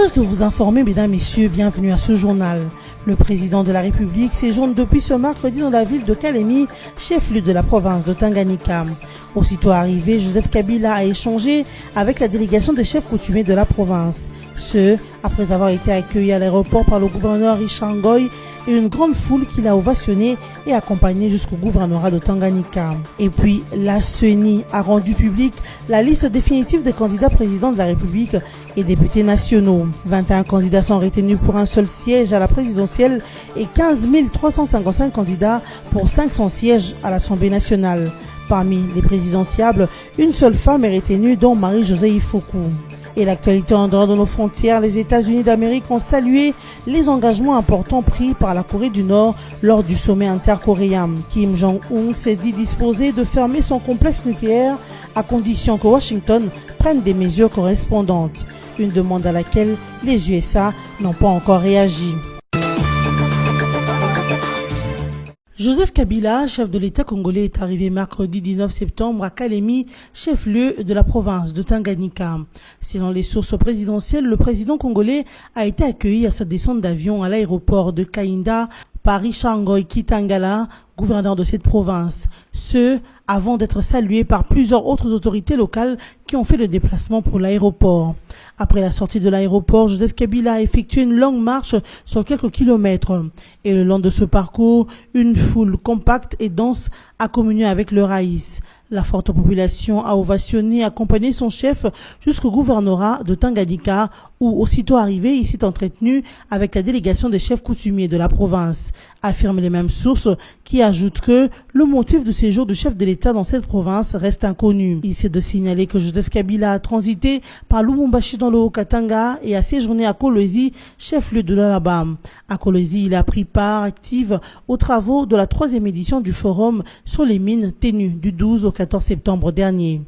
Heureuse de vous informer, mesdames, messieurs, bienvenue à ce journal. Le président de la République séjourne depuis ce mercredi dans la ville de Kalemi, chef-lieu de la province de Tanganyika. Aussitôt arrivé, Joseph Kabila a échangé avec la délégation des chefs coutumiers de la province. Ce, après avoir été accueilli à l'aéroport par le gouverneur Richard Ngoy et une grande foule qui l'a ovationné et accompagné jusqu'au gouvernorat de Tanganyika. Et puis, la CENI a rendu publique la liste définitive des candidats présidents de la République et députés nationaux. 21 candidats sont retenus pour un seul siège à la présidentielle et 15 355 candidats pour 500 sièges à l'Assemblée nationale. Parmi les présidentiables, une seule femme est retenue, dont Marie-Josée Ifoku. Et l'actualité en dehors de nos frontières, les États-Unis d'Amérique ont salué les engagements importants pris par la Corée du Nord lors du sommet intercoréen. Kim Jong-un s'est dit disposé de fermer son complexe nucléaire à condition que Washington prenne des mesures correspondantes. Une demande à laquelle les USA n'ont pas encore réagi. Joseph Kabila, chef de l'État congolais, est arrivé mercredi 19 septembre à Kalemi, chef-lieu de la province de Tanganyika. Selon les sources présidentielles, le président congolais a été accueilli à sa descente d'avion à l'aéroport de Kainda par Richard Ngoy Kitangala, gouverneur de cette province. Ce, avant d'être salué par plusieurs autres autorités locales qui ont fait le déplacement pour l'aéroport. Après la sortie de l'aéroport, Joseph Kabila a effectué une longue marche sur quelques kilomètres. Et le long de ce parcours, une foule compacte et dense a communié avec le Raïs. La forte population a ovationné et accompagné son chef jusqu'au gouvernorat de Tanganyika où, aussitôt arrivé, il s'est entretenu avec la délégation des chefs coutumiers de la province. Affirment les mêmes sources qui ajoutent que le motif de séjour du chef de l'État dans cette province reste inconnu. Il s'est de signaler que Joseph Kabila a transité par Lubumbashi dans le Haut-Katanga et a séjourné à Kolwezi, chef-lieu de l'Alabama. À Kolwezi, il a pris part active aux travaux de la 3e édition du Forum sur les mines tenu du 12 au 14 septembre dernier.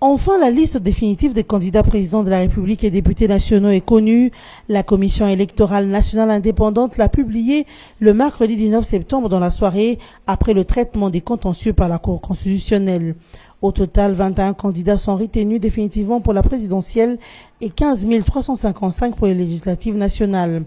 Enfin, la liste définitive des candidats présidents de la République et députés nationaux est connue. La Commission électorale nationale indépendante l'a publiée le mercredi 19 septembre dans la soirée après le traitement des contentieux par la Cour constitutionnelle. Au total, 21 candidats sont retenus définitivement pour la présidentielle et 15 355 pour les législatives nationales.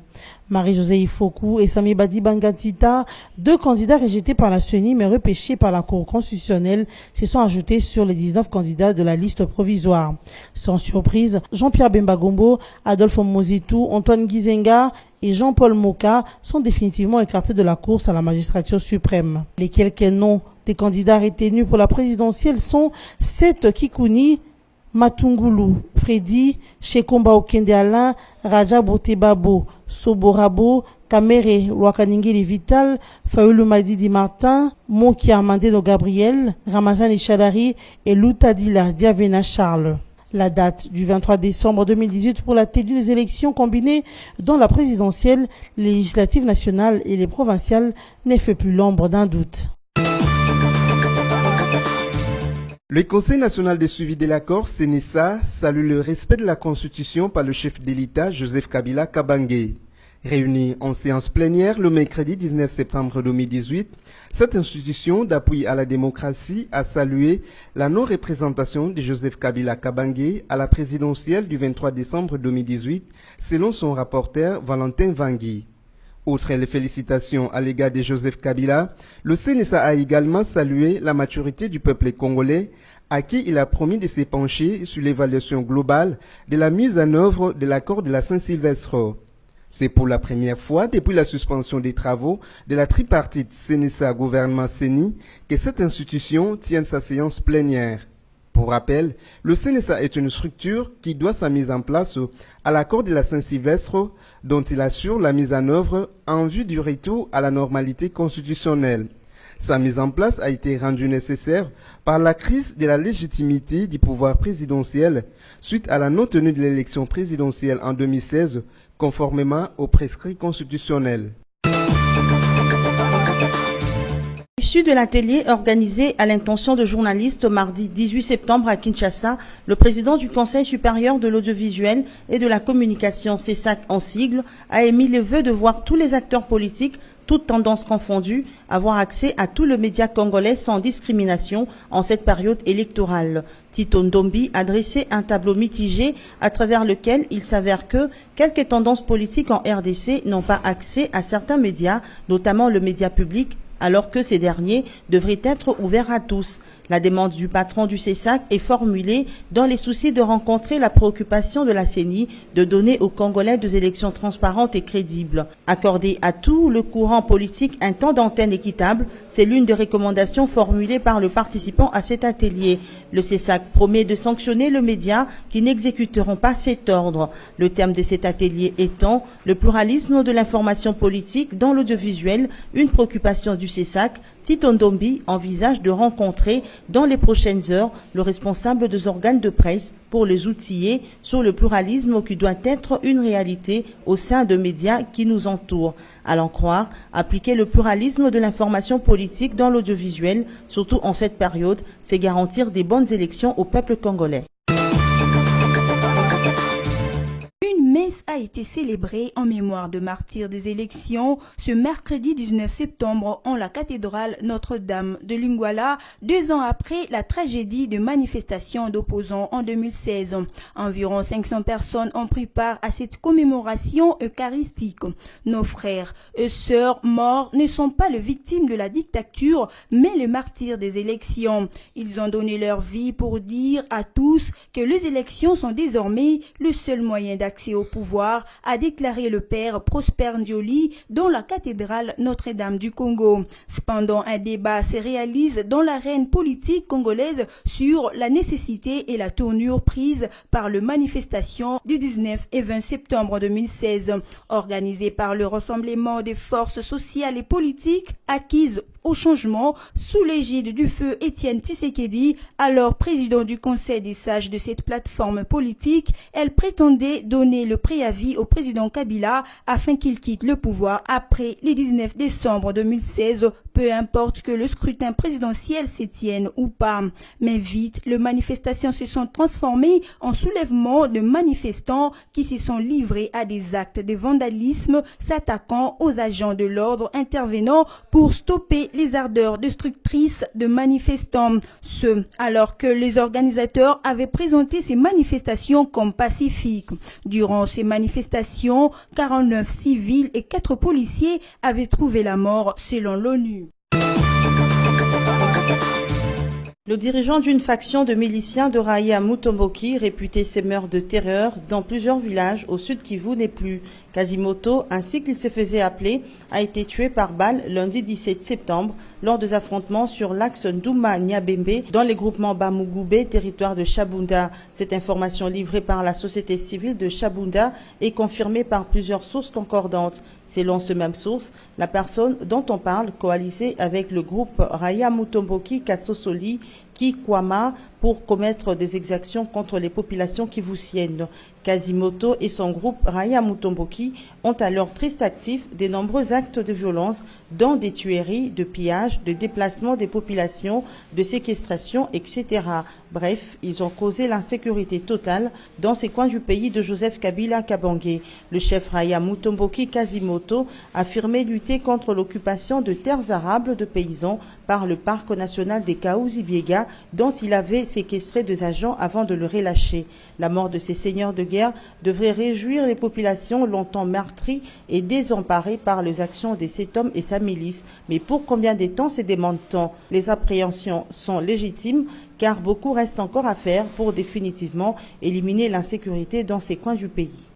Marie-Josée Ifoku et Sami Badi Bangatita, 2 candidats rejetés par la CENI mais repêchés par la Cour constitutionnelle, se sont ajoutés sur les 19 candidats de la liste provisoire. Sans surprise, Jean-Pierre Bemba Gombo, Adolphe Mozitou, Antoine Gizenga et Jean-Paul Moka sont définitivement écartés de la course à la magistrature suprême. Les quelques noms des candidats retenus pour la présidentielle sont Seth Kikouni, Matungulu, Freddy, Shekomba Okende Alain, Raja Botebabo, Soborabo, Kamere Lwakaningili Vital, Fayoulou Madidi Martin, Moki Armandeno Gabriel, Ramazan Ishadari et Loutadila Diavena Charles. La date du 23 décembre 2018 pour la tenue des élections combinées dans la présidentielle, les législatives nationales et les provinciales n'est fait plus l'ombre d'un doute. Le Conseil national de suivi de l'accord, CNSA, salue le respect de la Constitution par le chef de l'État, Joseph Kabila Kabange. Réunie en séance plénière le mercredi 19 septembre 2018, cette institution d'appui à la démocratie a salué la non-représentation de Joseph Kabila Kabange à la présidentielle du 23 décembre 2018, selon son rapporteur Valentin Vangui. Outre les félicitations à l'égard de Joseph Kabila, le CNSA a également salué la maturité du peuple congolais à qui il a promis de se pencher sur l'évaluation globale de la mise en œuvre de l'accord de la Saint-Sylvestre. C'est pour la première fois depuis la suspension des travaux de la tripartite CNSA gouvernement CENI que cette institution tient sa séance plénière. Pour rappel, le CNSA est une structure qui doit sa mise en place à l'accord de la Saint-Sylvestre dont il assure la mise en œuvre en vue du retour à la normalité constitutionnelle. Sa mise en place a été rendue nécessaire par la crise de la légitimité du pouvoir présidentiel suite à la non-tenue de l'élection présidentielle en 2016 conformément aux prescrits constitutionnels. Issu de l'atelier organisé à l'intention de journalistes mardi 18 septembre à Kinshasa, le président du Conseil supérieur de l'audiovisuel et de la communication, CESAC en sigle, a émis le vœu de voir tous les acteurs politiques, toutes tendances confondues, avoir accès à tout le média congolais sans discrimination en cette période électorale. Tito Ndombi a dressé un tableau mitigé à travers lequel il s'avère que quelques tendances politiques en RDC n'ont pas accès à certains médias, notamment le média public, alors que ces derniers devraient être ouverts à tous. La demande du patron du CESAC est formulée dans les soucis de rencontrer la préoccupation de la CENI de donner aux Congolais des élections transparentes et crédibles. Accorder à tout le courant politique un temps d'antenne équitable, c'est l'une des recommandations formulées par le participant à cet atelier. Le CESAC promet de sanctionner les médias qui n'exécuteront pas cet ordre. Le thème de cet atelier étant le pluralisme de l'information politique dans l'audiovisuel, une préoccupation du CESAC. Tito Ndombi envisage de rencontrer dans les prochaines heures le responsable des organes de presse pour les outiller sur le pluralisme qui doit être une réalité au sein de médias qui nous entourent. À l'en croire, appliquer le pluralisme de l'information politique dans l'audiovisuel, surtout en cette période, c'est garantir des bonnes élections au peuple congolais. Une messe a été célébrée en mémoire de martyrs des élections ce mercredi 19 septembre en la cathédrale Notre-Dame de Lingwala, 2 ans après la tragédie de manifestations d'opposants en 2016. Environ 500 personnes ont pris part à cette commémoration eucharistique. Nos frères et sœurs morts ne sont pas les victimes de la dictature, mais les martyrs des élections. Ils ont donné leur vie pour dire à tous que les élections sont désormais le seul moyen d'accès au pouvoir, a déclaré le père Prosper Ndioli dans la cathédrale Notre-Dame du Congo. Cependant, un débat se réalise dans l'arène politique congolaise sur la nécessité et la tournure prise par les manifestations du 19 et 20 septembre 2016, organisées par le Rassemblement des forces sociales et politiques acquises au changement sous l'égide du feu Étienne Tshisekedi, alors président du Conseil des sages de cette plateforme politique. Elle prétendait donner le préavis au président Kabila afin qu'il quitte le pouvoir après le 19 décembre 2016, peu importe que le scrutin présidentiel s'étienne ou pas. Mais vite, les manifestations se sont transformées en soulèvement de manifestants qui se sont livrés à des actes de vandalisme, s'attaquant aux agents de l'ordre intervenant pour stopper les ardeurs destructrices de manifestants. Ce, alors que les organisateurs avaient présenté ces manifestations comme pacifiques. Durant ces manifestations, 49 civils et 4 policiers avaient trouvé la mort selon l'ONU. Le dirigeant d'une faction de miliciens de Raia Mutomboki, réputé sémeur de terreur dans plusieurs villages au sud Kivu, n'est plus. Quasimoto, ainsi qu'il se faisait appeler, a été tué par balle lundi 17 septembre lors des affrontements sur l'axe Ndouma-Nyabembe dans les groupements Bamugube, territoire de Chabunda. Cette information livrée par la société civile de Chabunda est confirmée par plusieurs sources concordantes. Selon ce même source, la personne dont on parle coalisait avec le groupe Raia Mutomboki Kasosoli Kikwama pour commettre des exactions contre les populations kivusiennes. Quasimoto et son groupe Raia Mutomboki ont à leur triste actif de nombreux actes de violence, dont des tueries, de pillages, de déplacement des populations, de séquestration, etc. Bref, ils ont causé l'insécurité totale dans ces coins du pays de Joseph Kabila Kabange. Le chef Raia Mutomboki Quasimoto affirmait lutter contre l'occupation de terres arables de paysans par le parc national des Kaouzi-Biega, dont il avait séquestré des agents avant de le relâcher. La mort de ces seigneurs de guerre devrait réjouir les populations longtemps meurtries et désemparées par les actions de cet homme et sa milice. Mais pour combien de temps se demande-t-on? Les appréhensions sont légitimes, car beaucoup reste encore à faire pour définitivement éliminer l'insécurité dans ces coins du pays.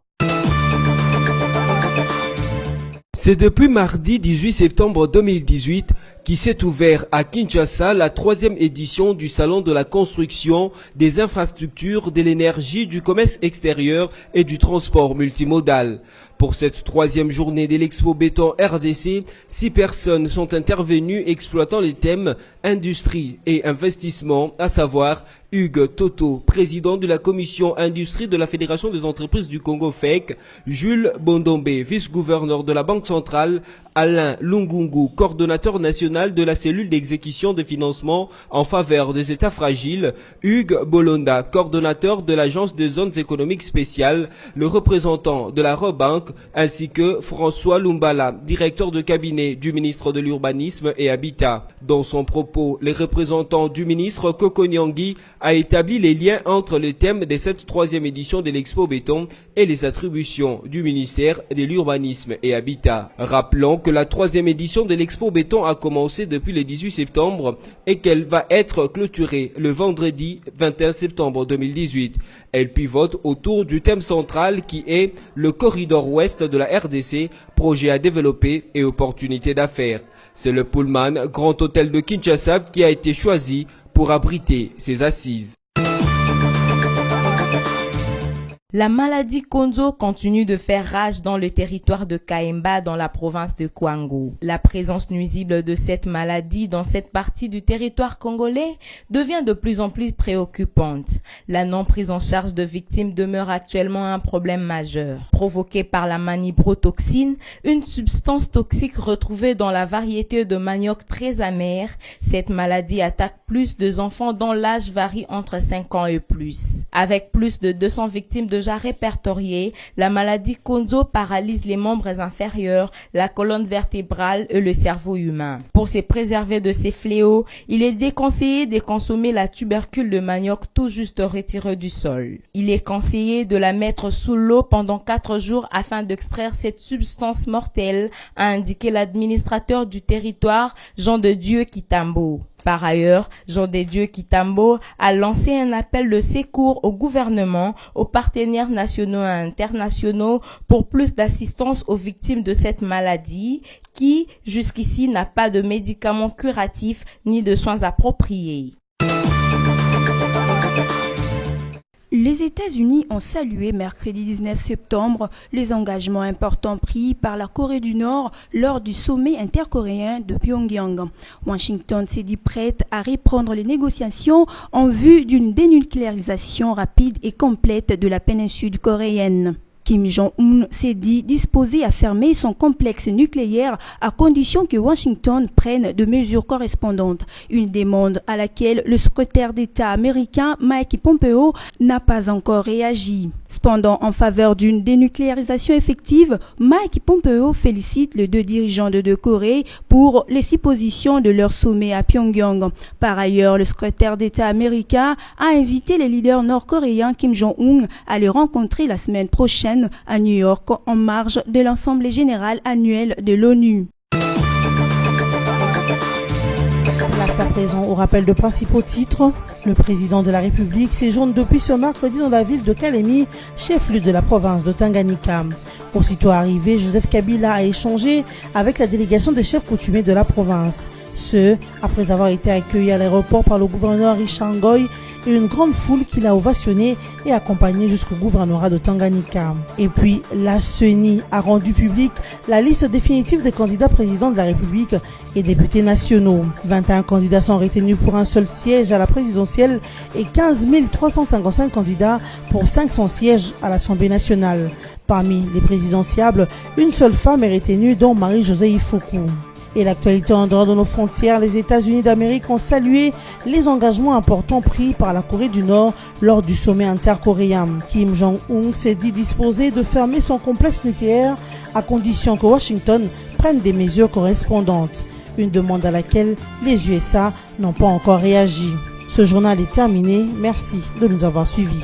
C'est depuis mardi 18 septembre 2018 qui s'est ouvert à Kinshasa la 3e édition du Salon de la construction, des infrastructures, de l'énergie, du commerce extérieur et du transport multimodal. Pour cette 3e journée de l'Expo Béton RDC, 6 personnes sont intervenues exploitant les thèmes industrie et investissement, à savoir Hugues Toto, président de la commission industrie de la Fédération des entreprises du Congo FEC, Jules Bondombe, vice-gouverneur de la Banque centrale, Alain Lungungu, coordonnateur national de la cellule d'exécution de financement en faveur des États fragiles, Hugues Bolonda, coordonnateur de l'Agence des zones économiques spéciales, le représentant de la Rebanque, ainsi que François Lumbala, directeur de cabinet du ministre de l'Urbanisme et Habitat. Dans son propos, les représentants du ministre Koko Nyangi a établi les liens entre les thèmes de cette troisième édition de l'Expo Béton et les attributions du ministère de l'Urbanisme et Habitat. Rappelons que la troisième édition de l'Expo Béton a commencé depuis le 18 septembre et qu'elle va être clôturée le vendredi 21 septembre 2018. Elle pivote autour du thème central qui est le corridor ouest de la RDC, projet à développer et opportunités d'affaires. C'est le Pullman Grand Hôtel de Kinshasa qui a été choisi pour abriter ces assises. La maladie Konzo continue de faire rage dans le territoire de Kaemba dans la province de Kwango. La présence nuisible de cette maladie dans cette partie du territoire congolais devient de plus en plus préoccupante. La non prise en charge de victimes demeure actuellement un problème majeur. Provoquée par la manibrotoxine, une substance toxique retrouvée dans la variété de manioc très amère, cette maladie attaque plus de enfants dont l'âge varie entre 5 ans et plus. Avec plus de 200 victimes déjà répertoriées, la maladie Konzo paralyse les membres inférieurs, la colonne vertébrale et le cerveau humain. Pour se préserver de ces fléaux, il est déconseillé de consommer la tubercule de manioc tout juste retirée du sol. Il est conseillé de la mettre sous l'eau pendant 4 jours afin d'extraire cette substance mortelle, a indiqué l'administrateur du territoire, Jean de Dieu Kitambo. Par ailleurs, Jean de Dieu Kitambo a lancé un appel de secours au gouvernement, aux partenaires nationaux et internationaux pour plus d'assistance aux victimes de cette maladie qui, jusqu'ici, n'a pas de médicaments curatifs ni de soins appropriés. Les États-Unis ont salué mercredi 19 septembre les engagements importants pris par la Corée du Nord lors du sommet intercoréen de Pyongyang. Washington s'est dit prête à reprendre les négociations en vue d'une dénucléarisation rapide et complète de la péninsule coréenne. Kim Jong-un s'est dit disposé à fermer son complexe nucléaire à condition que Washington prenne de mesures correspondantes, une demande à laquelle le secrétaire d'État américain Mike Pompeo n'a pas encore réagi. Cependant, en faveur d'une dénucléarisation effective, Mike Pompeo félicite les deux dirigeants de deux Corées pour les suppositions de leur sommet à Pyongyang. Par ailleurs, le secrétaire d'État américain a invité les leaders nord-coréens Kim Jong-un à les rencontrer la semaine prochaine à New York en marge de l'Assemblée générale annuelle de l'ONU. Place à présent au rappel de principaux titres. Le président de la République séjourne depuis ce mercredi dans la ville de Kalemi, chef-lieu de la province de Tanganyika. Aussitôt arrivé, Joseph Kabila a échangé avec la délégation des chefs coutumiers de la province. Ce, après avoir été accueilli à l'aéroport par le gouverneur Richard Ngoy et une grande foule qui l'a ovationné et accompagné jusqu'au gouvernorat de Tanganyika. Et puis, la CENI a rendu publique la liste définitive des candidats présidents de la République et députés nationaux. 21 candidats sont retenus pour un seul siège à la présidentielle et 15 355 candidats pour 500 sièges à l'Assemblée nationale. Parmi les présidentiables, une seule femme est retenue, dont Marie-Josée Ifoku. Et l'actualité en dehors de nos frontières, les États-Unis d'Amérique ont salué les engagements importants pris par la Corée du Nord lors du sommet intercoréen. Kim Jong-un s'est dit disposé de fermer son complexe nucléaire à condition que Washington prenne des mesures correspondantes. Une demande à laquelle les USA n'ont pas encore réagi. Ce journal est terminé. Merci de nous avoir suivis.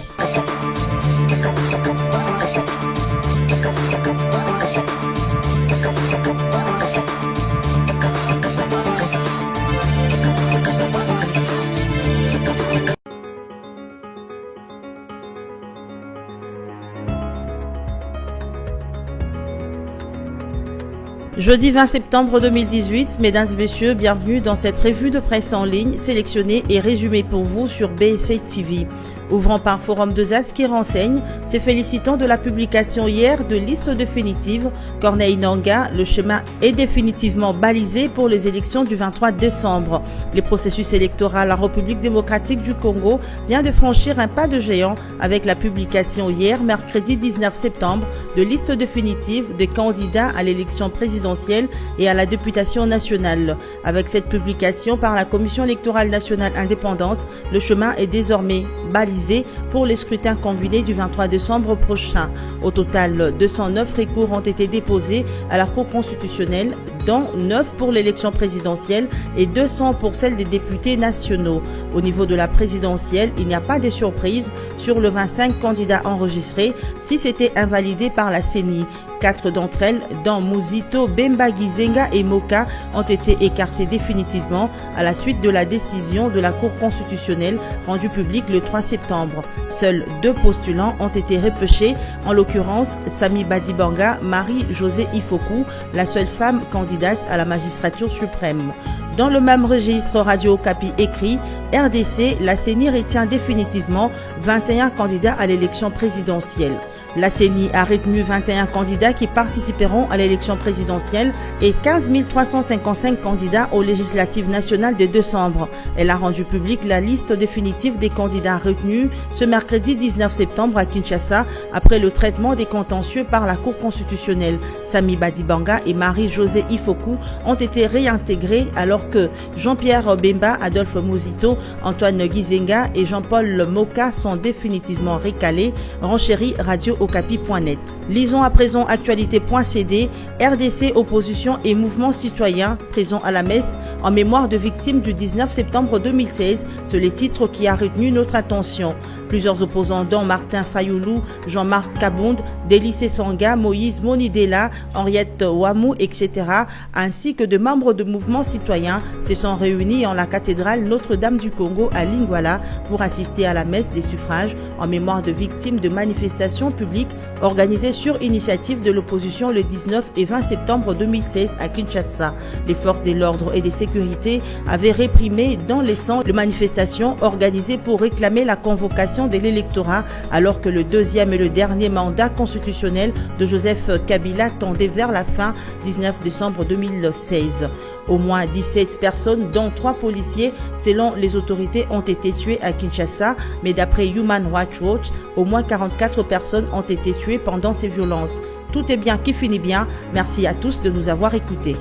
Jeudi 20 septembre 2018, mesdames et messieurs, bienvenue dans cette revue de presse en ligne sélectionnée et résumée pour vous sur BSA TV. Ouvrant par Forum 2As qui renseigne, se félicitant de la publication hier de liste définitive, Corneille Nangaa, le chemin est définitivement balisé pour les élections du 23 décembre. Le processus électoral en République démocratique du Congo vient de franchir un pas de géant avec la publication hier, mercredi 19 septembre, de liste définitive des candidats à l'élection présidentielle et à la députation nationale. Avec cette publication par la Commission électorale nationale indépendante, le chemin est désormais balisé pour les scrutins combinés du 23 décembre prochain. Au total, 209 recours ont été déposés à la Cour constitutionnelle, dont 9 pour l'élection présidentielle et 200 pour celle des députés nationaux. Au niveau de la présidentielle, il n'y a pas de surprise sur le 25 candidats enregistrés si c'était invalidé par la CENI. 4 d'entre elles, dont Muzito, Bemba Gizenga et Moka, ont été écartées définitivement à la suite de la décision de la Cour constitutionnelle rendue publique le 3 septembre. Seuls 2 postulants ont été repêchés, en l'occurrence Sami Badibanga, Marie-Josée Ifoku, la seule femme candidate à la magistrature suprême. Dans le même registre, Radio Okapi écrit « RDC, la CENI retient définitivement 21 candidats à l'élection présidentielle ». La CENI a retenu 21 candidats qui participeront à l'élection présidentielle et 15 355 candidats aux législatives nationales de décembre. Elle a rendu publique la liste définitive des candidats retenus ce mercredi 19 septembre à Kinshasa après le traitement des contentieux par la Cour constitutionnelle. Sami Badibanga et Marie-Josée Ifoku ont été réintégrés alors que Jean-Pierre Bemba, Adolphe Muzito, Antoine Gizenga et Jean-Paul Moka sont définitivement recalés. Renchérit Radio Okapi.net. Lisons à présent actualité.cd. RDC, opposition et mouvement citoyen présents à la messe en mémoire de victimes du 19 septembre 2016. C'est le titre qui a retenu notre attention. Plusieurs opposants dont Martin Fayoulou, Jean-Marc Kabound, Délice Sanga, Moïse Monidela, Henriette Ouamou, etc. ainsi que de membres de mouvements citoyens se sont réunis en la cathédrale Notre-Dame du Congo à Lingwala pour assister à la messe des suffrages en mémoire de victimes de manifestations publiques organisée sur initiative de l'opposition le 19 et 20 septembre 2016 à Kinshasa. Les forces de l'ordre et de sécurité avaient réprimé dans les centres de manifestations organisées pour réclamer la convocation de l'électorat alors que le deuxième et le dernier mandat constitutionnel de Joseph Kabila tendait vers la fin 19 décembre 2016. Au moins 17 personnes, dont 3 policiers, selon les autorités, ont été tuées à Kinshasa, mais d'après Human Rights Watch, au moins 44 personnes ont été tuées pendant ces violences. Tout est bien qui finit bien. Merci à tous de nous avoir écoutés.